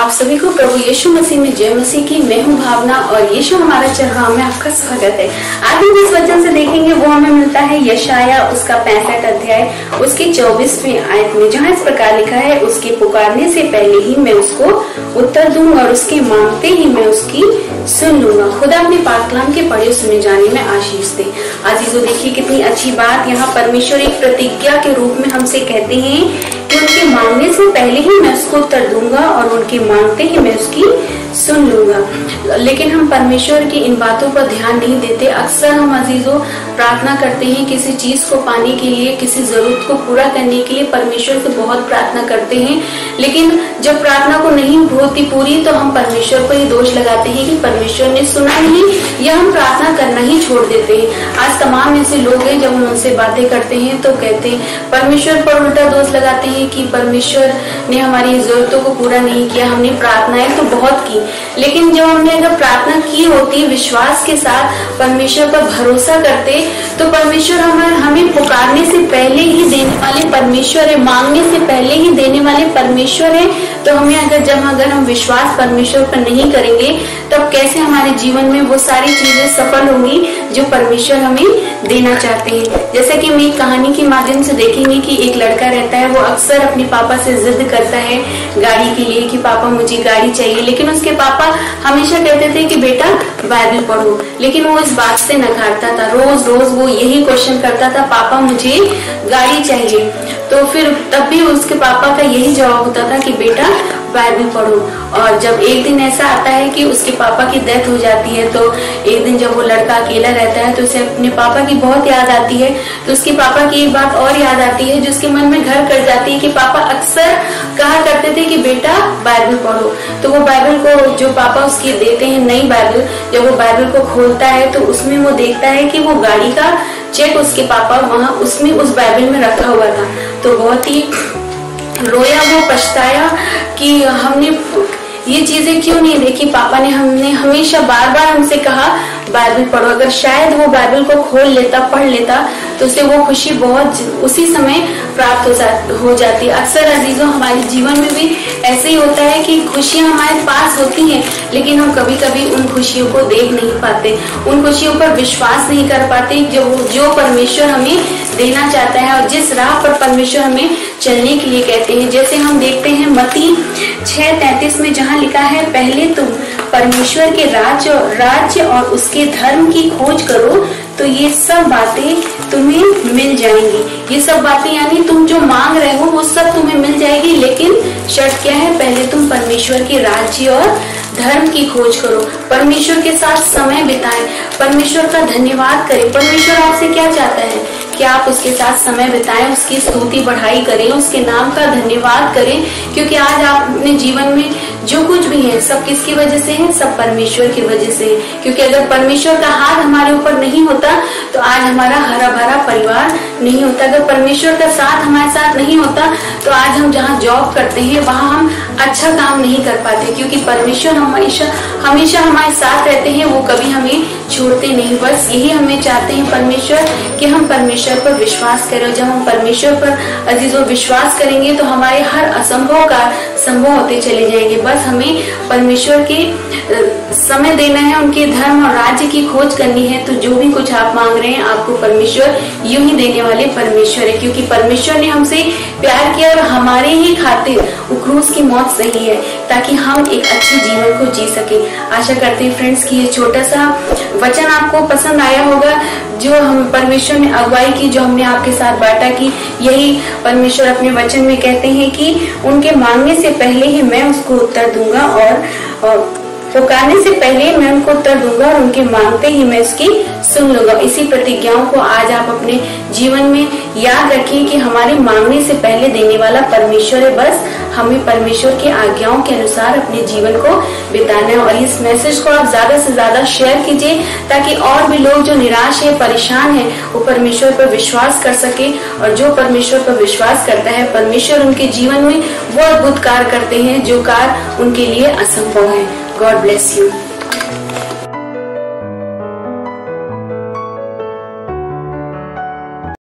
आप सभी को प्रभु यीशु मसीह में जय मसीह की। मैं हूं भावना और यीशु हमारा चरवाहा में आपका स्वागत है। आज हम जिस वचन से देखेंगे वो हमें मिलता है यशाया उसका 65 अध्याय उसकी 24वीं आयत में, जहाँ इस प्रकार लिखा है, उसके पुकारने से पहले ही मैं उसको उत्तर दूंगा और उसके मांगते ही मैं उसकी सुन लूंगा। खुदा अपने पाक कलाम के पढ़े सुने जाने में आशीष दे। अजीजों, देखिए कितनी अच्छी बात, यहाँ परमेश्वर एक प्रतिज्ञा के रूप में हमसे कहते हैं कि उनके मांगने से पहले ही मैं उसको उत्तर दूंगा और उनके मांगते ही मैं उसकी सुन लूंगा। लेकिन हम परमेश्वर की इन बातों पर ध्यान नहीं देते। अक्सर हम अजीजों प्रार्थना करते हैं किसी चीज को पाने के लिए, किसी जरूरत को पूरा करने के लिए परमेश्वर से बहुत प्रार्थना करते हैं, लेकिन जब प्रार्थना को नहीं होती पूरी तो हम परमेश्वर पर ही दोष लगाते हैं कि परमेश्वर ने सुना नहीं, या हम प्रार्थना करना ही छोड़ देते हैं। आज तमाम ऐसे लोग हैं, जब हम उनसे बातें करते हैं तो कहते हैं परमेश्वर पर उल्टा दोष लगाते हैं कि परमेश्वर ने हमारी जरूरतों को पूरा नहीं किया। हमने प्रार्थनाएं तो बहुत की, लेकिन जब हमने अगर प्रार्थना की होती विश्वास के साथ, परमेश्वर पर भरोसा करते, तो परमेश्वर हमें पुकारने से पहले ही देने वाले परमेश्वर है, मांगने से पहले ही देने वाले परमेश्वर है। तो हमें अगर हम विश्वास परमेश्वर पर नहीं करेंगे तब कैसे हमारे जीवन में वो सारी चीजें सफल होंगी जो परमेश्वर हमें देना चाहते हैं। जैसे कि हम एक कहानी के माध्यम से देखेंगे कि एक लड़का रहता है, वो अक्सर अपने पापा से जिद करता है गाड़ी के लिए कि पापा मुझे गाड़ी चाहिए, लेकिन उसके पापा हमेशा कहते थे कि बेटा बाइबल पढ़ो, लेकिन वो इस बात से नकारता था। रोज रोज वो यही क्वेश्चन करता था, पापा मुझे गाड़ी चाहिए। तो फिर तब भी उसके पापा का यही जवाब होता था कि बेटा बाइबल पढ़ो। और जब एक दिन ऐसा आता है कि उसके पापा की डेथ हो जाती है, तो एक दिन जब वो लड़का अकेला रहता है तो उसे अपने पापा की बहुत याद आती है। तो उसके पापा की एक बात और याद आती है जो उसके मन में घर कर जाती है कि पापा अक्सर कहा करते थे कि बेटा बाइबल पढ़ो। तो वो बाइबल को जो पापा उसकी देते हैं, नई बाइबल, जब वो बाइबल को खोलता है तो उसमें वो देखता है कि वो गाड़ी का चेक उसके पापा वहाँ उसमें उस बाइबल में रखा हुआ था। तो बहुत ही रोया, वो पछताया कि हमने ये चीजें क्यों नहीं देखी। पापा ने हमने हमेशा बार बार हमसे कहा बाइबल पढ़ो। अगर शायद वो बाइबल को खोल लेता, पढ़ लेता, तो उसे वो खुशी बहुत उसी समय प्राप्त हो जाती है। अक्सर अजीजों हमारे जीवन में भी ऐसे ही होता है कि खुशियां हमारे पास होती हैं, लेकिन हम कभी कभी उन खुशियों को देख नहीं पाते, उन खुशियों पर विश्वास नहीं कर पाते जो परमेश्वर हमें देना चाहता है और जिस राह पर परमेश्वर हमें चलने के लिए कहते हैं। जैसे हम देखते हैं मत्ती 6:33 में, जहाँ लिखा है, पहले तुम परमेश्वर के राज्य और उसके धर्म की खोज करो तो ये सब बातें तुम्हें मिल जाएंगी। ये सब बातें यानी तुम जो मांग रहे हो वो सब तुम्हें मिल जाएगी, लेकिन शर्त क्या है, पहले तुम परमेश्वर के राज्य और धर्म की खोज करो, परमेश्वर के साथ समय बिताएं, परमेश्वर का धन्यवाद करें। परमेश्वर आपसे क्या चाहता है कि आप उसके साथ समय बिताएं, उसकी स्तुति बढ़ाई करें, उसके नाम का धन्यवाद करें, क्योंकि आज आप अपने जीवन में जो कुछ भी है सब किसकी वजह से है, सब परमेश्वर की वजह से है। क्योंकि अगर परमेश्वर का हाथ हमारे ऊपर नहीं होता तो आज हमारा हरा भरा परिवार नहीं होता। अगर परमेश्वर का साथ हमारे साथ नहीं होता तो आज हम जहाँ जॉब करते हैं वहाँ हम अच्छा काम नहीं कर पाते, क्योंकि परमेश्वर हमेशा हमारे साथ रहते हैं, वो कभी हमें छोड़ते नहीं। बस यही हमें चाहते हैं परमेश्वर कि हम परमेश्वर पर विश्वास करें। जब हम परमेश्वर पर अजीजों विश्वास करेंगे तो हमारे हर असंभव का संभव होते चले जाएंगे। बस हमें परमेश्वर के समय देना है, उनके धर्म और राज्य की खोज करनी है। तो जो भी कुछ आप मांग रहे हैं आपको परमेश्वर यूं ही देने वाले परमेश्वर है, क्योंकि परमेश्वर ने हमसे प्यार किया और हमारे ही खातिर वो क्रूस की मौत सही है ताकि हम एक अच्छे जीवन को जी सके। आशा करते हैं फ्रेंड्स कि ये छोटा सा वचन आपको पसंद आया होगा, जो हम परमेश्वर ने अगुवाई की, जो हमने आपके साथ बांटा की। यही परमेश्वर अपने वचन में कहते हैं कि उनके मांगने से पहले ही मैं उसको उत्तर दूंगा और पुकारने से पहले मैं उनको उत्तर दूंगा और उनके मांगते ही मैं उसकी सुन लूंगा। इसी प्रतिज्ञाओं को आज आप अपने जीवन में याद रखिए कि हमारे मांगने से पहले देने वाला परमेश्वर है। बस हमें परमेश्वर की आज्ञाओं के अनुसार अपने जीवन को बिताना है। और इस मैसेज को आप ज्यादा से ज्यादा शेयर कीजिए ताकि और भी लोग जो निराश है, परेशान है, वो परमेश्वर पर विश्वास कर सके। और जो परमेश्वर पर विश्वास करता है, परमेश्वर उनके जीवन में वो अद्भुत कार्य करते हैं जो कार्य उनके लिए असंभव है। God bless you.